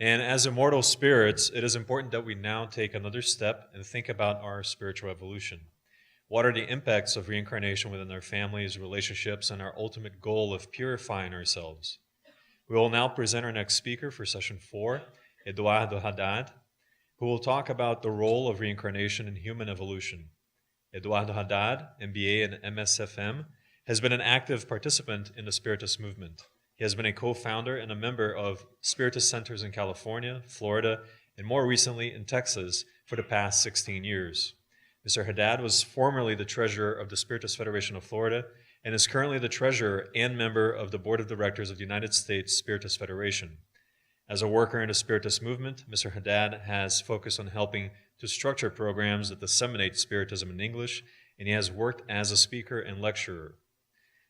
And as immortal spirits, it is important that we now take another step and think about our spiritual evolution. What are the impacts of reincarnation within our families, relationships, and our ultimate goal of purifying ourselves? We will now present our next speaker for session 4, Eduardo Haddad, who will talk about the role of reincarnation in human evolution. Eduardo Haddad, MBA and MSFM, has been an active participant in the Spiritist movement. He has been a co-founder and a member of Spiritist centers in California, Florida, and more recently in Texas for the past 16 years. Mr. Haddad was formerly the treasurer of the Spiritist Federation of Florida and is currently the treasurer and member of the board of directors of the United States Spiritist Federation. As a worker in the Spiritist movement, Mr. Haddad has focused on helping to structure programs that disseminate Spiritism in English, and he has worked as a speaker and lecturer.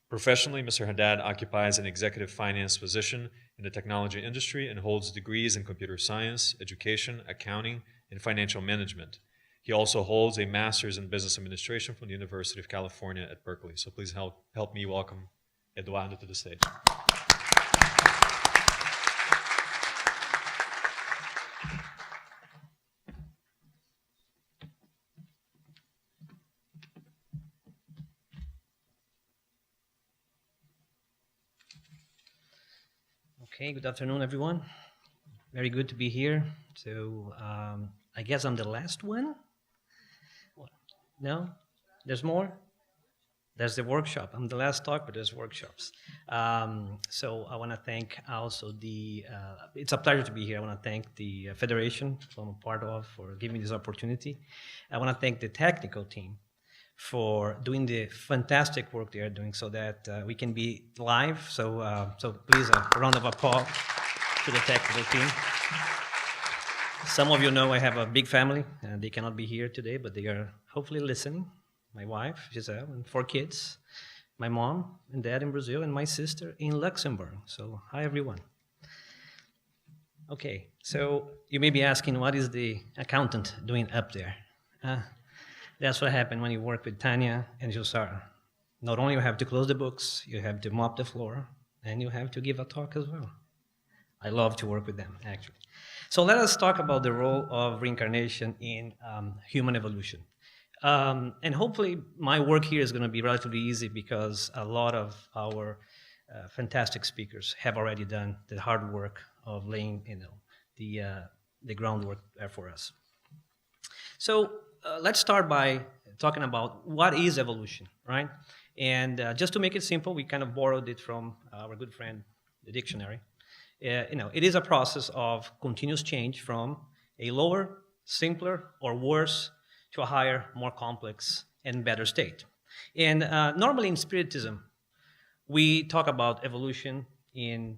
Professionally, Mr. Haddad occupies an executive finance position in the technology industry and holds degrees in computer science, education, accounting, and financial management. He also holds a master's in business administration from the University of California at Berkeley. So please help me welcome Eduardo to the stage. Okay, good afternoon, everyone. Very good to be here. So I guess I'm the last one? No? There's more? There's the workshop. I'm the last talk, but there's workshops. So I want to thank also it's a pleasure to be here. I want to thank the Federation I'm a part of for giving me this opportunity. I want to thank the technical team for doing the fantastic work they are doing so that we can be live. So please, a round of applause to the technical team. Some of you know I have a big family, and they cannot be here today, but they are hopefully listening. My wife, Giselle, and 4 kids. My mom and dad in Brazil, and my sister in Luxembourg. So hi, everyone. Okay, so you may be asking, what is the accountant doing up there? That's what happened when you work with Tanya and Josara. Not only you have to close the books, you have to mop the floor, and you have to give a talk as well. I love to work with them, actually. So let us talk about the role of reincarnation in human evolution. And hopefully my work here is going to be relatively easy because a lot of our fantastic speakers have already done the hard work of laying the groundwork there for us. So let's start by talking about what is evolution, right? And just to make it simple, we kind of borrowed it from our good friend, the dictionary. It is a process of continuous change from a lower, simpler, or worse to a higher, more complex, and better state. And normally in Spiritism, we talk about evolution in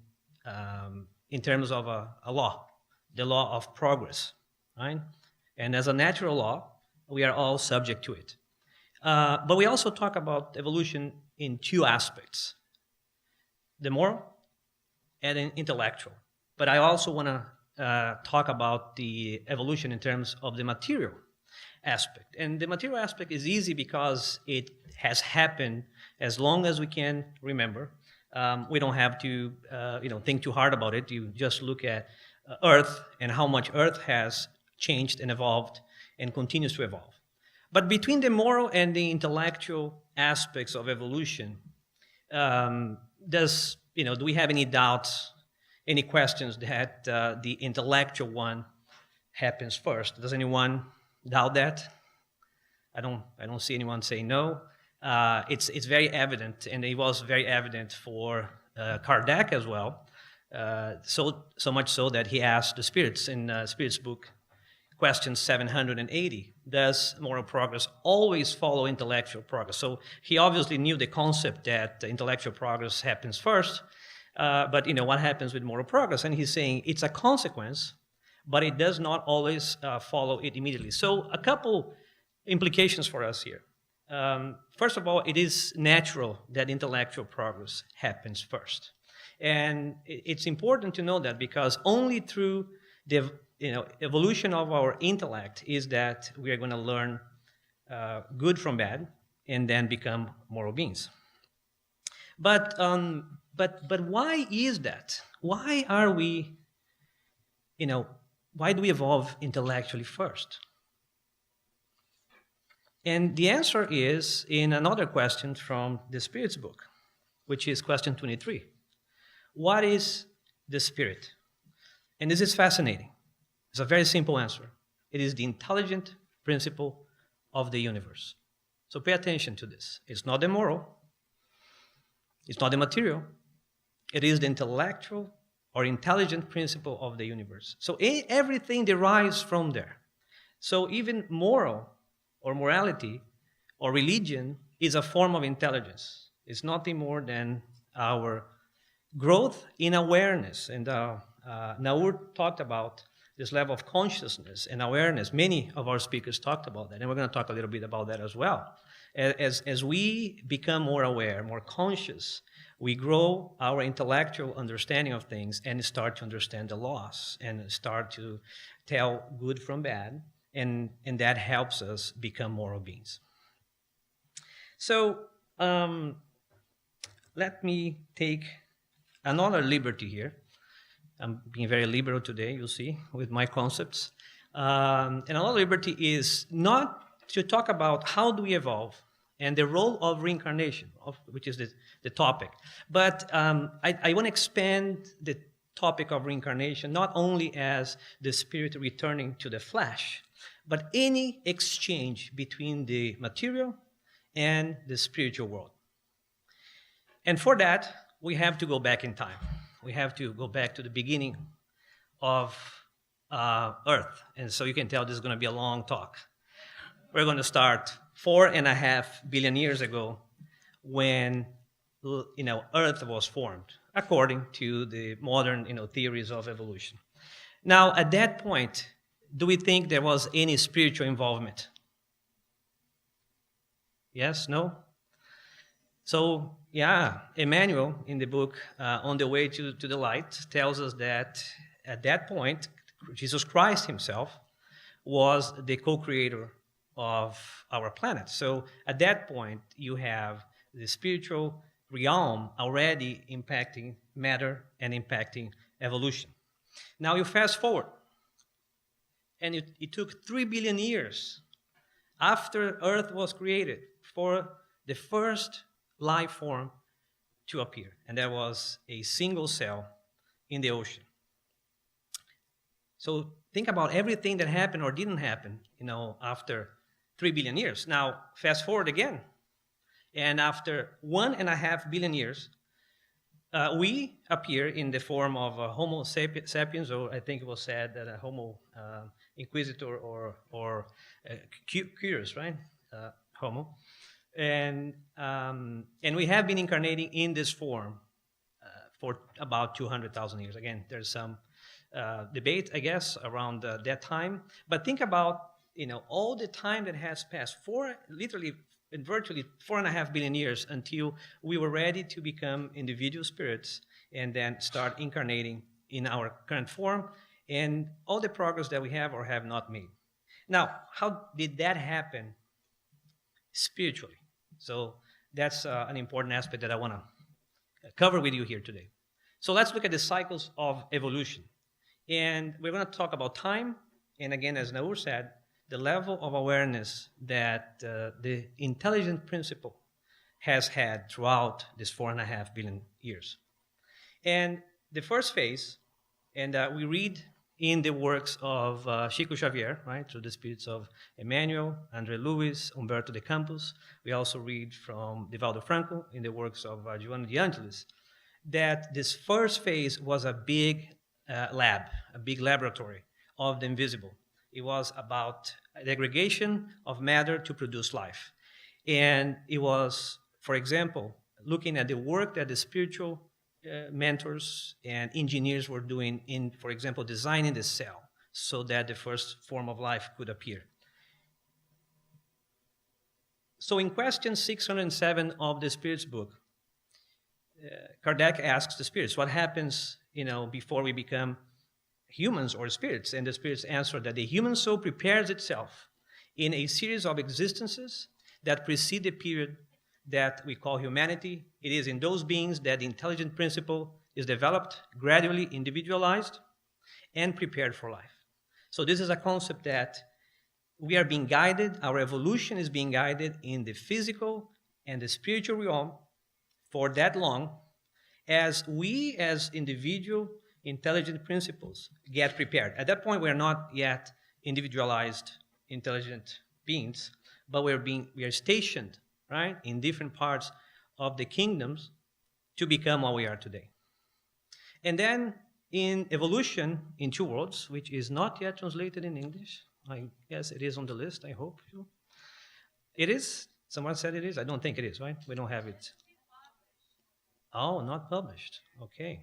terms of a law, the law of progress, right? And as a natural law, we are all subject to it. But we also talk about evolution in 2 aspects, the moral and an intellectual. But I also want to talk about the evolution in terms of the material aspect. And the material aspect is easy because it has happened as long as we can remember. We don't have to think too hard about it. You just look at Earth and how much Earth has changed and evolved and continues to evolve. But between the moral and the intellectual aspects of evolution, do we have any doubts, any questions that the intellectual one happens first? Does anyone doubt that? I don't see anyone say no. It's very evident, and it was very evident for Kardec as well. So much so that he asked the spirits in Spirits book, question 780, does moral progress always follow intellectual progress? So he obviously knew the concept that intellectual progress happens first, but what happens with moral progress? And he's saying it's a consequence, but it does not always follow it immediately. So a couple implications for us here. First of all, it is natural that intellectual progress happens first. And it's important to know that because only through the evolution of our intellect is that we are going to learn good from bad and then become moral beings. But why is that? Why are we why do we evolve intellectually first? And the answer is in another question from the Spirit's book, which is question 23. What is the Spirit? And this is fascinating. It's a very simple answer. It is the intelligent principle of the universe. So pay attention to this. It's not the moral. It's not the material. It is the intellectual or intelligent principle of the universe. So everything derives from there. So even moral or morality or religion is a form of intelligence. It's nothing more than our growth in awareness. And Naur talked about this level of consciousness and awareness. Many of our speakers talked about that, and we're going to talk a little bit about that as well. As we become more aware, more conscious, we grow our intellectual understanding of things and start to understand the laws and start to tell good from bad, and that helps us become moral beings. So let me take another liberty here. I'm being very liberal today, you'll see, with my concepts. And another liberty is not to talk about how do we evolve and the role of reincarnation, which is the topic. But I want to expand the topic of reincarnation not only as the spirit returning to the flesh, but any exchange between the material and the spiritual world. And for that, we have to go back in time. We have to go back to the beginning of Earth. And so you can tell this is going to be a long talk. We're going to start 4.5 billion years ago when Earth was formed, according to the modern theories of evolution. Now, at that point, do we think there was any spiritual involvement? Yes? No? So, yeah, Emmanuel, in the book On the Way to the Light, tells us that at that point, Jesus Christ himself was the co-creator of our planet. So at that point, you have the spiritual realm already impacting matter and impacting evolution. Now you fast forward, and it took 3 billion years after Earth was created for the first life form to appear, and there was a single cell in the ocean. So think about everything that happened or didn't happen, after 3 billion years. Now, fast forward again, and after 1.5 billion years, we appear in the form of Homo sapiens, or I think it was said that a Homo inquisitor or curious, right? Homo. And we have been incarnating in this form for about 200,000 years. Again, there's some debate, I guess, around that time. But think about, all the time that has passed, literally and virtually 4.5 billion years until we were ready to become individual spirits and then start incarnating in our current form, and all the progress that we have or have not made. Now, how did that happen spiritually? So that's an important aspect that I want to cover with you here today. So let's look at the cycles of evolution. And we're going to talk about time, and again, as Naur said, the level of awareness that the intelligent principle has had throughout this 4.5 billion years. And the first phase, and we read in the works of Chico Xavier, right, through the spirits of Emmanuel, André Luiz, Humberto de Campos. We also read from Divaldo Franco in the works of Giovanni de Angelis, that this first phase was a big lab, a big laboratory of the invisible. It was about the aggregation of matter to produce life. And it was, for example, looking at the work that the spiritual mentors and engineers were doing in, for example, designing the cell so that the first form of life could appear. So in question 607 of the Spirit's book, Kardec asks the spirits, what happens, before we become humans or spirits? And the spirits answer that the human soul prepares itself in a series of existences that precede the period that we call humanity. It is in those beings that the intelligent principle is developed, gradually individualized, and prepared for life. So this is a concept that we are being guided, our evolution is being guided in the physical and the spiritual realm for that long, as we as individual intelligent principles get prepared. At that point, we are not yet individualized intelligent beings, but we are stationed, right, in different parts of the kingdoms to become what we are today. And then in evolution in two words, which is not yet translated in English, I guess it is on the list, I hope. It is? Someone said it is? I don't think it is, right? We don't have it. Oh, not published. Okay.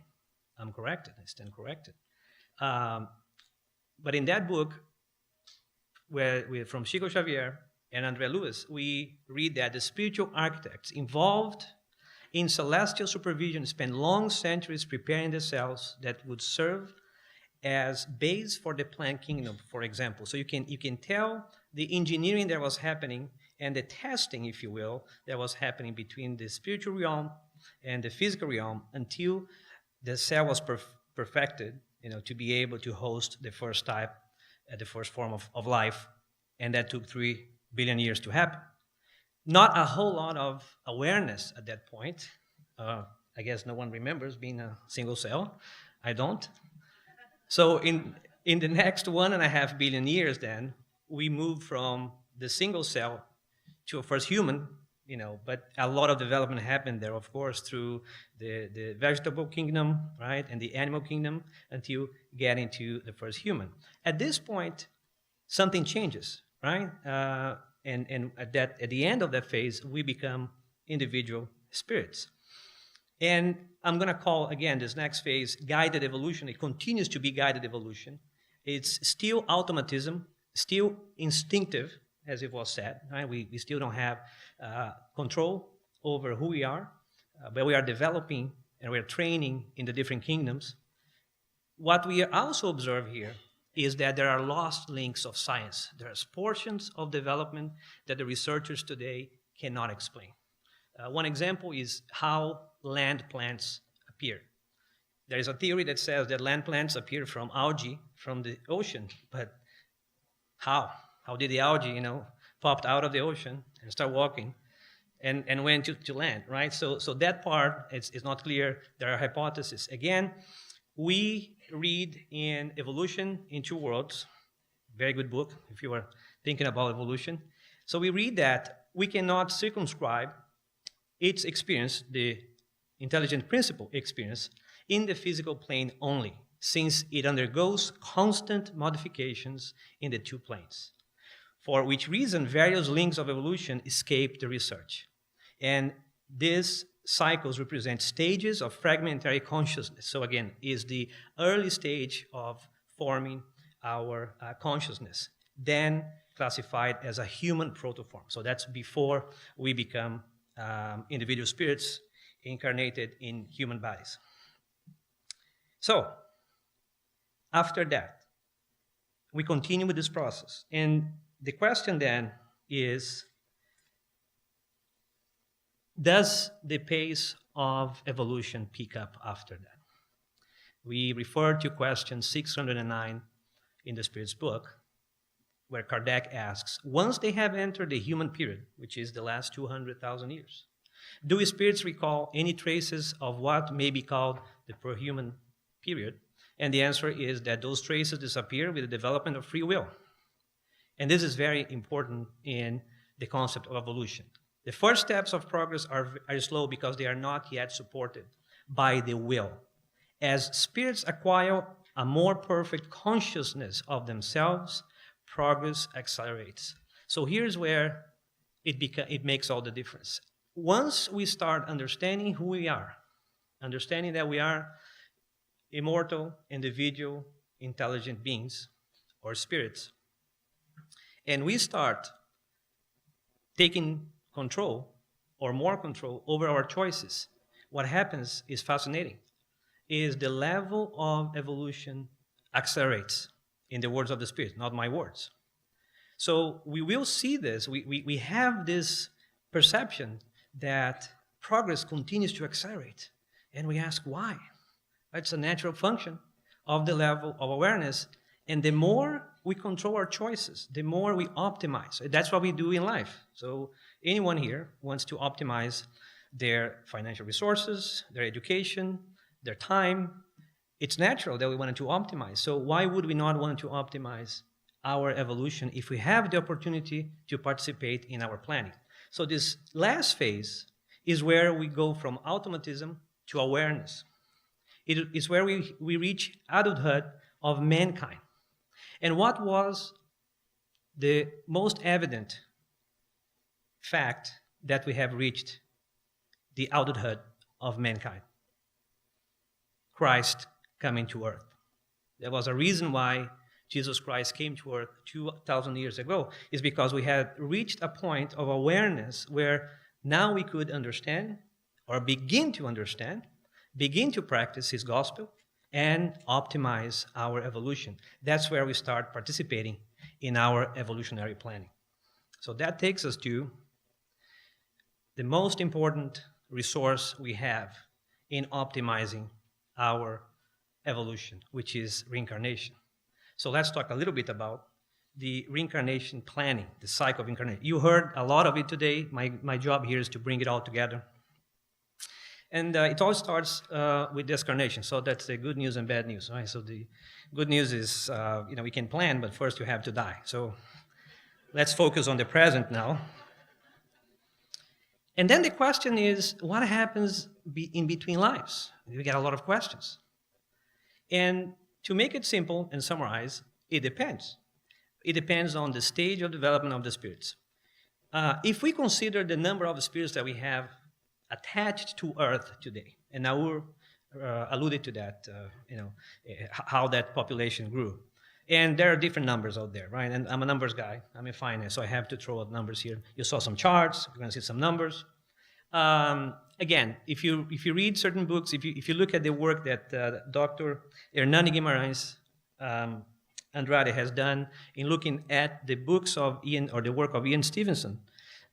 I'm corrected. I stand corrected. But in that book, from Chico Xavier and André Luiz, we read that the spiritual architects involved in celestial supervision spent long centuries preparing the cells that would serve as base for the plant kingdom, for example. So you can tell the engineering that was happening and the testing, if you will, that was happening between the spiritual realm and the physical realm until the cell was perfected, to be able to host the first type, the first form of life, and that took 3 billion years to happen. Not a whole lot of awareness at that point. I guess no one remembers being a single cell. I don't. So in the next 1.5 billion years, then we move from the single cell to a first human. But a lot of development happened there, of course, through the vegetable kingdom, right, and the animal kingdom until getting to the first human. At this point, something changes, right? And at the end of that phase, we become individual spirits. And I'm going to call, again, this next phase guided evolution. It continues to be guided evolution. It's still automatism, still instinctive, as it was said, right? We still don't have control over who we are, but we are developing and we are training in the different kingdoms. What we also observe here is that there are lost links of science. There are portions of development that the researchers today cannot explain. One example is how land plants appear. There is a theory that says that land plants appear from algae from the ocean, but how? How did the algae, popped out of the ocean and start walking and went to land, right? So that part is not clear. There are hypotheses. Again, we read in Evolution in Two Worlds, very good book if you are thinking about evolution. So we read that we cannot circumscribe its experience, the intelligent principle experience, in the physical plane only, since it undergoes constant modifications in the two planes, for which reason various links of evolution escape the research. And these cycles represent stages of fragmentary consciousness. So again, is the early stage of forming our consciousness, then classified as a human protoform. So that's before we become individual spirits incarnated in human bodies. So after that, we continue with this process. And the question then is, does the pace of evolution pick up after that? We refer to question 609 in the Spirit's book, where Kardec asks, once they have entered the human period, which is the last 200,000 years, do spirits recall any traces of what may be called the prohuman period? And the answer is that those traces disappear with the development of free will. And this is very important in the concept of evolution. The first steps of progress are slow because they are not yet supported by the will. As spirits acquire a more perfect consciousness of themselves, progress accelerates. So here's where it makes all the difference. Once we start understanding who we are, understanding that we are immortal, individual, intelligent beings or spirits, and we start taking control or more control over our choices, what happens is fascinating, is the level of evolution accelerates, in the words of the Spirit, not my words. So we will see this. We have this perception that progress continues to accelerate. And we ask why. It's a natural function of the level of awareness, and the more we control our choices, the more we optimize. That's what we do in life. So anyone here wants to optimize their financial resources, their education, their time. It's natural that we want to optimize. So why would we not want to optimize our evolution if we have the opportunity to participate in our planning? So this last phase is where we go from automatism to awareness. It is where we reach adulthood of mankind. And what was the most evident fact that we have reached the adulthood of mankind? Christ coming to earth. There was a reason why Jesus Christ came to earth 2,000 years ago, is because we had reached a point of awareness where now we could understand or begin to understand, begin to practice his gospel, and optimize our evolution. That's where we start participating in our evolutionary planning. So that takes us to the most important resource we have in optimizing our evolution, which is reincarnation. So let's talk a little bit about the reincarnation planning, the cycle of incarnation. You heard a lot of it today. My job here is to bring it all together. And it all starts with discarnation. So that's the good news and bad news, right? So the good news is, we can plan, but first you have to die. So let's focus on the present now. And then the question is, what happens in between lives? We get a lot of questions. And to make it simple and summarize, it depends. It depends on the stage of development of the spirits. If we consider the number of spirits that we have attached to Earth today, and Naur alluded to that, how that population grew. And there are different numbers out there, right? And I'm a numbers guy. I'm in finance, so I have to throw out numbers here. You saw some charts. You're going to see some numbers. Again, if you read certain books, if you look at the work that Dr. Hernani Guimarães Andrade has done in looking at the books of Ian, or the work of Ian Stevenson,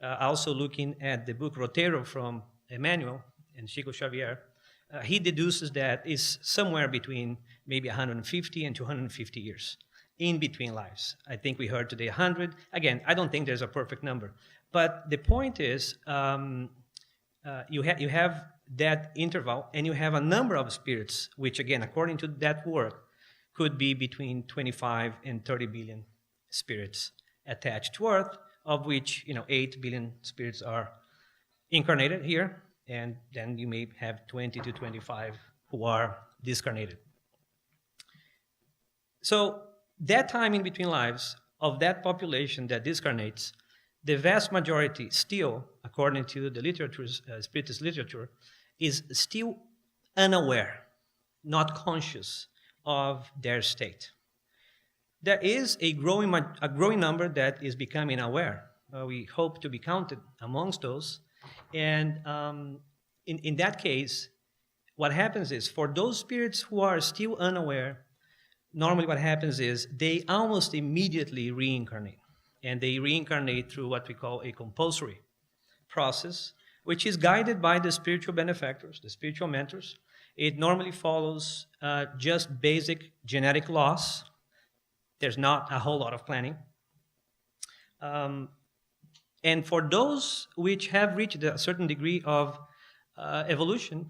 also looking at the book Roteiro from Emmanuel and Chico Xavier, he deduces that it's somewhere between maybe 150 and 250 years in between lives. I think we heard today 100. Again, I don't think there's a perfect number. But the point is, you have that interval, and you have a number of spirits, which again, according to that work, could be between 25 and 30 billion spirits attached to Earth, of which 8 billion spirits are incarnated here, and then you may have 20 to 25 who are discarnated. So that time in between lives of that population that discarnates, the vast majority still, according to the literature, Spiritist literature, is still unaware, not conscious of their state. There is a growing number that is becoming aware. We hope to be counted amongst those. And in that case, what happens is, for those spirits who are still unaware, normally what happens is they almost immediately reincarnate. And they reincarnate through what we call a compulsory process, which is guided by the spiritual benefactors, the spiritual mentors. It normally follows just basic genetic laws. There's not a whole lot of planning. And for those which have reached a certain degree of evolution,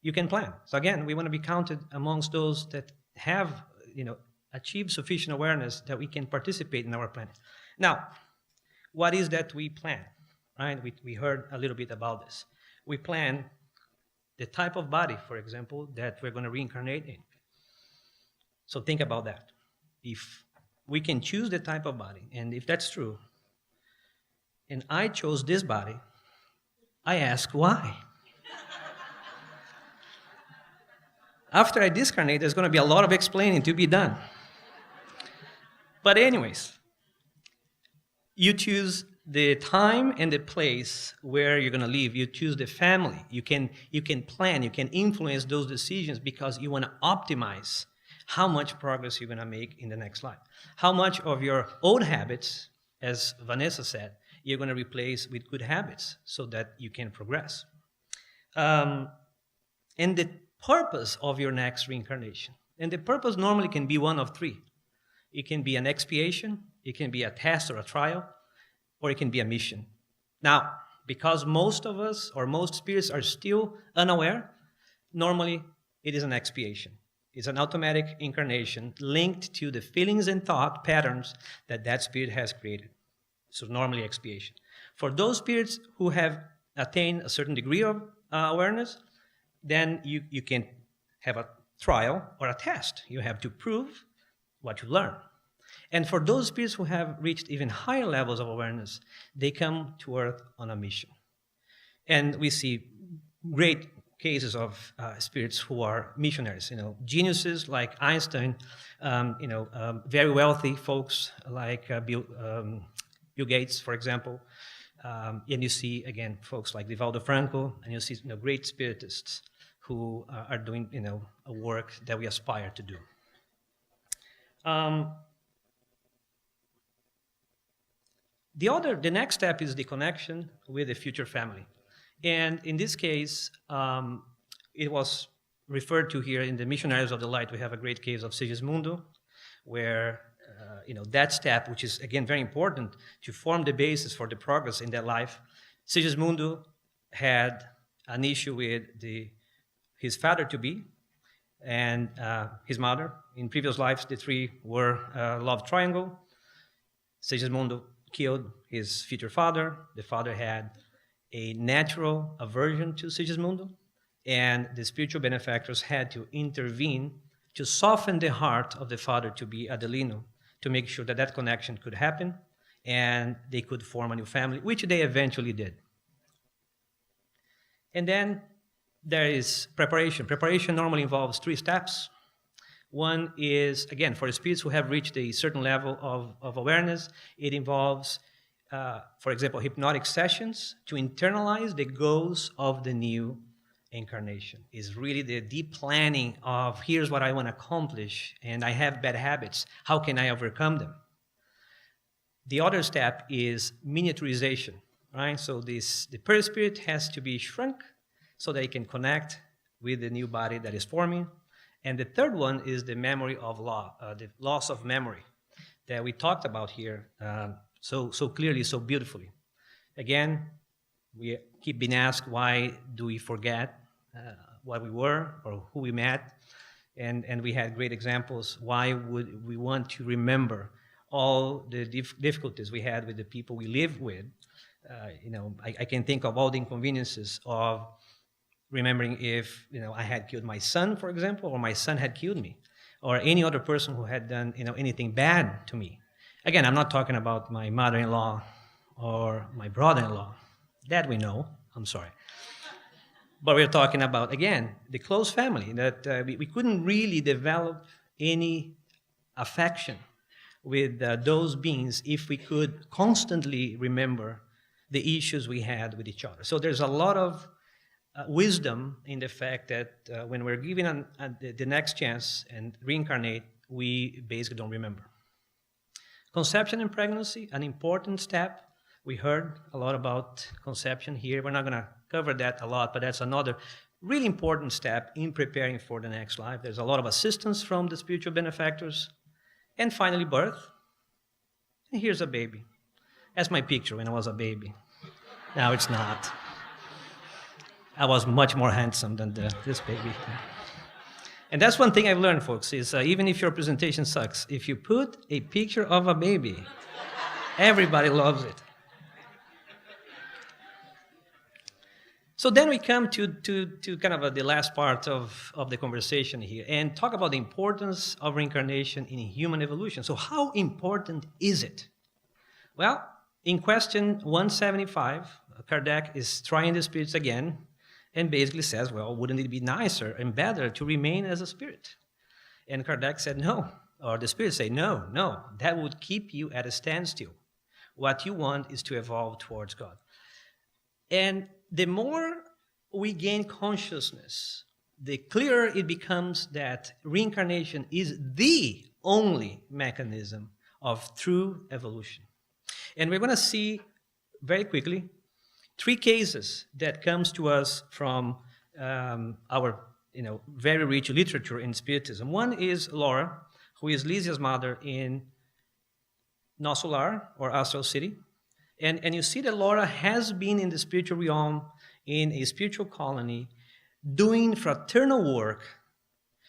you can plan. So again, we want to be counted amongst those that have, achieved sufficient awareness that we can participate in our planning. Now, what is that we plan? Right? We heard a little bit about this. We plan the type of body, for example, that we're going to reincarnate in. So think about that. If we can choose the type of body, and if that's true, and I chose this body, I ask why. After I discarnate, there's going to be a lot of explaining to be done. But anyways, you choose the time and the place where you're going to live. You choose the family. You can plan. You can influence those decisions because you want to optimize how much progress you're going to make in the next life. How much of your old habits, as Vanessa said, you're going to replace with good habits so that you can progress. And the purpose of your next reincarnation. And the purpose normally can be one of three. It can be an expiation, it can be a test or a trial, or it can be a mission. Now, because most of us or most spirits are still unaware, normally it is an expiation. It's an automatic incarnation linked to the feelings and thought patterns that that spirit has created. So normally expiation. For those spirits who have attained a certain degree of awareness, then you can have a trial or a test. You have to prove what you learn. And for those spirits who have reached even higher levels of awareness, they come to Earth on a mission. And we see great cases of spirits who are missionaries, geniuses like Einstein, very wealthy folks like Bill Gates, for example. And you see, again, folks like Divaldo Franco, and you see great spiritists who are doing a work that we aspire to do. The next step is the connection with the future family. And in this case, it was referred to here in the Missionaries of the Light. We have a great case of Sigismundo, where that step, which is again very important to form the basis for the progress in their life. Sigismundo had an issue with his father-to-be and his mother. In previous lives, the three were a love triangle. Sigismundo killed his future father. The father had a natural aversion to Sigismundo, and the spiritual benefactors had to intervene to soften the heart of the father-to-be, Adelino, to make sure that that connection could happen and they could form a new family, which they eventually did. And then there is preparation. Preparation normally involves 3 steps. One is, again, for the spirits who have reached a certain level of awareness, it involves, for example, hypnotic sessions to internalize the goals of the new incarnation. Is really the deep planning of, here's what I want to accomplish, and I have bad habits. How can I overcome them? The other step is miniaturization, right? So the perispirit has to be shrunk so that it can connect with the new body that is forming. And the third one is the memory of the loss of memory that we talked about here so clearly, so beautifully. Again, we keep being asked, why do we forget what we were or who we met? And we had great examples. Why would we want to remember all the difficulties we had with the people we live with? I can think of all the inconveniences of remembering if I had killed my son, for example, or my son had killed me, or any other person who had done anything bad to me. Again, I'm not talking about my mother-in-law or my brother-in-law. That we know. I'm sorry. But we're talking about, again, the close family, that we couldn't really develop any affection with those beings if we could constantly remember the issues we had with each other. So there's a lot of wisdom in the fact that when we're given the next chance and reincarnate, we basically don't remember. Conception and pregnancy, an important step. We heard a lot about conception here. We're not going to cover that a lot, but that's another really important step in preparing for the next life. There's a lot of assistance from the spiritual benefactors. And finally, birth. And here's a baby. That's my picture when I was a baby. Now it's not. I was much more handsome than this baby. And that's one thing I've learned, folks, is even if your presentation sucks, if you put a picture of a baby, everybody loves it. So then we come to kind of the last part of the conversation here and talk about the importance of reincarnation in human evolution. So how important is it? Well, in question 175, Kardec is trying the spirits again and basically says, well, wouldn't it be nicer and better to remain as a spirit? And Kardec said no, or the spirits say, no, that would keep you at a standstill. What you want is to evolve towards God. And the more we gain consciousness, the clearer it becomes that reincarnation is the only mechanism of true evolution. And we're going to see very quickly 3 cases that comes to us from our very rich literature in Spiritism. One is Laura, who is Lysia's mother in Nosso Lar, or Astral City. And you see that Laura has been in the spiritual realm, in a spiritual colony, doing fraternal work.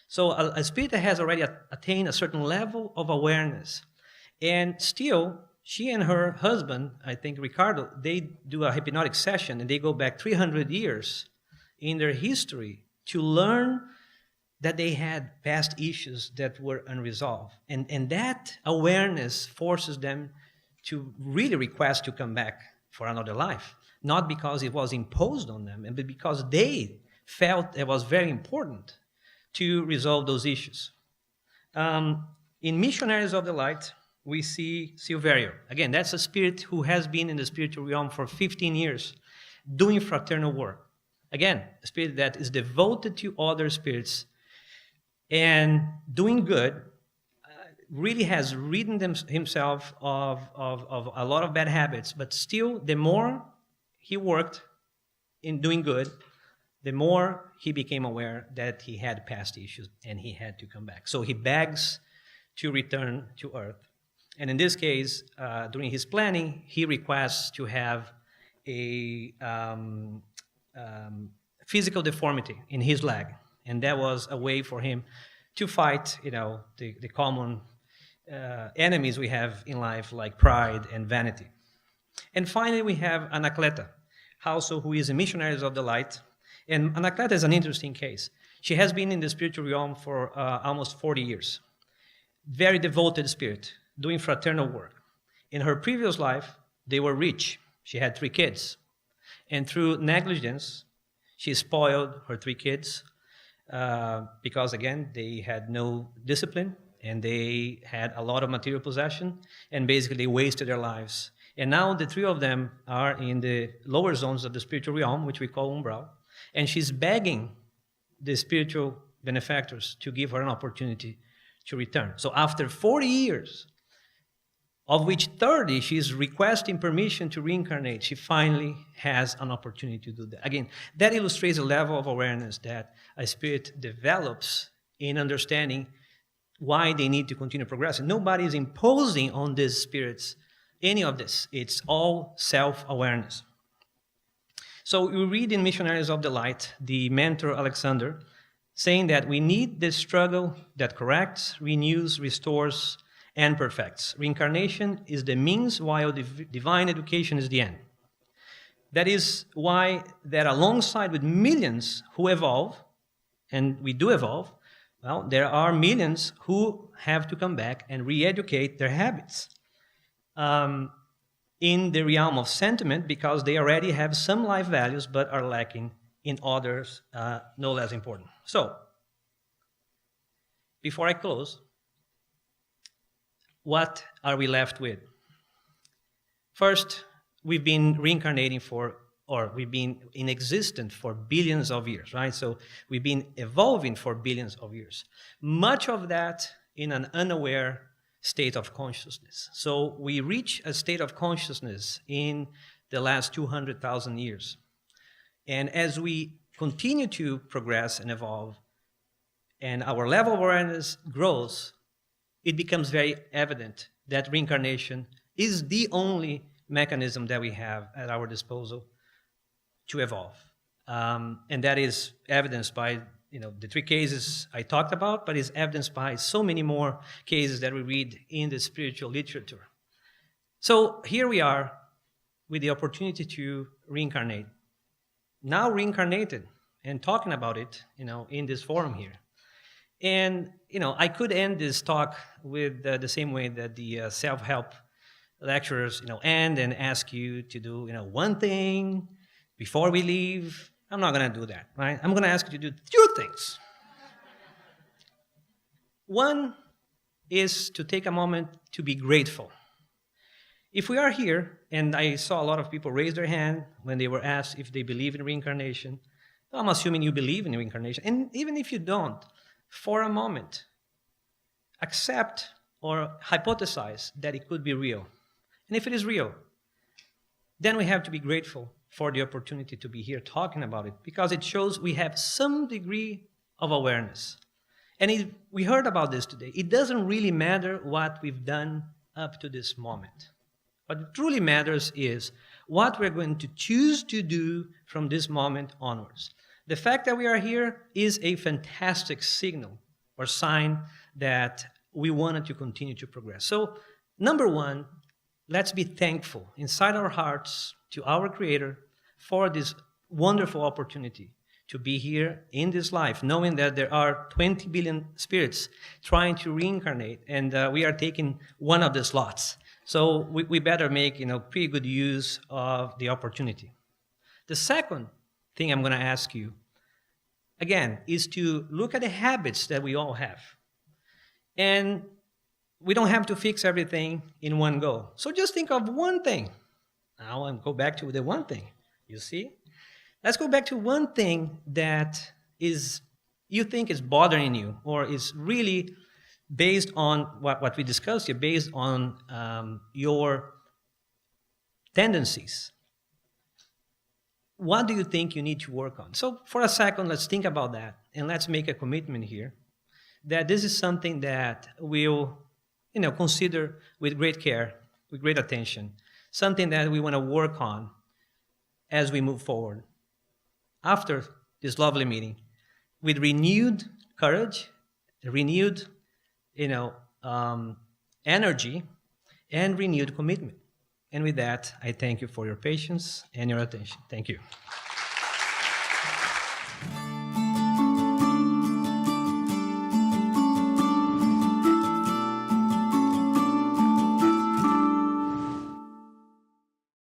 So a spirit that has already attained a certain level of awareness. And still, she and her husband, I think Ricardo, they do a hypnotic session, and they go back 300 years in their history to learn that they had past issues that were unresolved. And that awareness forces them to really request to come back for another life, not because it was imposed on them, but because they felt it was very important to resolve those issues. In Missionaries of the Light, we see Silverio. Again, that's a spirit who has been in the spiritual realm for 15 years, doing fraternal work. Again, a spirit that is devoted to other spirits and doing good, really has ridden himself of a lot of bad habits, but still, the more he worked in doing good, the more he became aware that he had past issues and he had to come back. So he begs to return to Earth. And in this case, during his planning, he requests to have a physical deformity in his leg. And that was a way for him to fight, the common enemies we have in life, like pride and vanity. And finally, we have Anacleta, also who is a Missionaries of the Light. And Anacleta is an interesting case. She has been in the spiritual realm for almost 40 years. Very devoted spirit, doing fraternal work. In her previous life, they were rich. She had 3 kids. And through negligence, she spoiled her 3 kids because, again, they had no discipline and they had a lot of material possession, and basically they wasted their lives. And now the 3 of them are in the lower zones of the spiritual realm, which we call umbral, and she's begging the spiritual benefactors to give her an opportunity to return. So after 40 years, of which 30 she's requesting permission to reincarnate, she finally has an opportunity to do that. Again, that illustrates a level of awareness that a spirit develops in understanding why they need to continue progressing. Nobody is imposing on these spirits any of this. It's all self-awareness. So we read in Missionaries of the Light, the mentor Alexander, saying that we need this struggle that corrects, renews, restores, and perfects. Reincarnation is the means, while divine education is the end. That is why that alongside with millions who evolve, and we do evolve, well, there are millions who have to come back and re-educate their habits in the realm of sentiment, because they already have some life values but are lacking in others no less important. So, before I close, what are we left with? First, we've been reincarnating we've been in existence for billions of years, right? So we've been evolving for billions of years. Much of that in an unaware state of consciousness. So we reach a state of consciousness in the last 200,000 years. And as we continue to progress and evolve, and our level of awareness grows, it becomes very evident that reincarnation is the only mechanism that we have at our disposal to evolve. And that is evidenced by the 3 cases I talked about, but is evidenced by so many more cases that we read in the spiritual literature. So here we are with the opportunity to reincarnate. Now reincarnated and talking about it, in this forum here. And, I could end this talk with the same way that the self-help lecturers, end and ask you to do, one thing before we leave. I'm not going to do that, right? I'm going to ask you to do 2 things. One is to take a moment to be grateful. If we are here, and I saw a lot of people raise their hand when they were asked if they believe in reincarnation, I'm assuming you believe in reincarnation. And even if you don't, for a moment, accept or hypothesize that it could be real. And if it is real, then we have to be grateful for the opportunity to be here talking about it, because it shows we have some degree of awareness. And we heard about this today. It doesn't really matter what we've done up to this moment. What truly matters is what we're going to choose to do from this moment onwards. The fact that we are here is a fantastic signal or sign that we wanted to continue to progress. So, number one, let's be thankful inside our hearts to our Creator for this wonderful opportunity to be here in this life, knowing that there are 20 billion spirits trying to reincarnate, and we are taking one of the slots. So we better make pretty good use of the opportunity. The second thing I'm going to ask you, again, is to look at the habits that we all have. And we don't have to fix everything in one go. So just think of one thing. Now I'll go back to the one thing. You see? Let's go back to one thing that you think is bothering you or is really based on what we discussed here, based on your tendencies. What do you think you need to work on? So for a second, let's think about that, and let's make a commitment here that this is something that we'll consider with great care, with great attention, something that we want to work on as we move forward. After this lovely meeting, with renewed courage, renewed energy, and renewed commitment. And with that, I thank you for your patience and your attention. Thank you.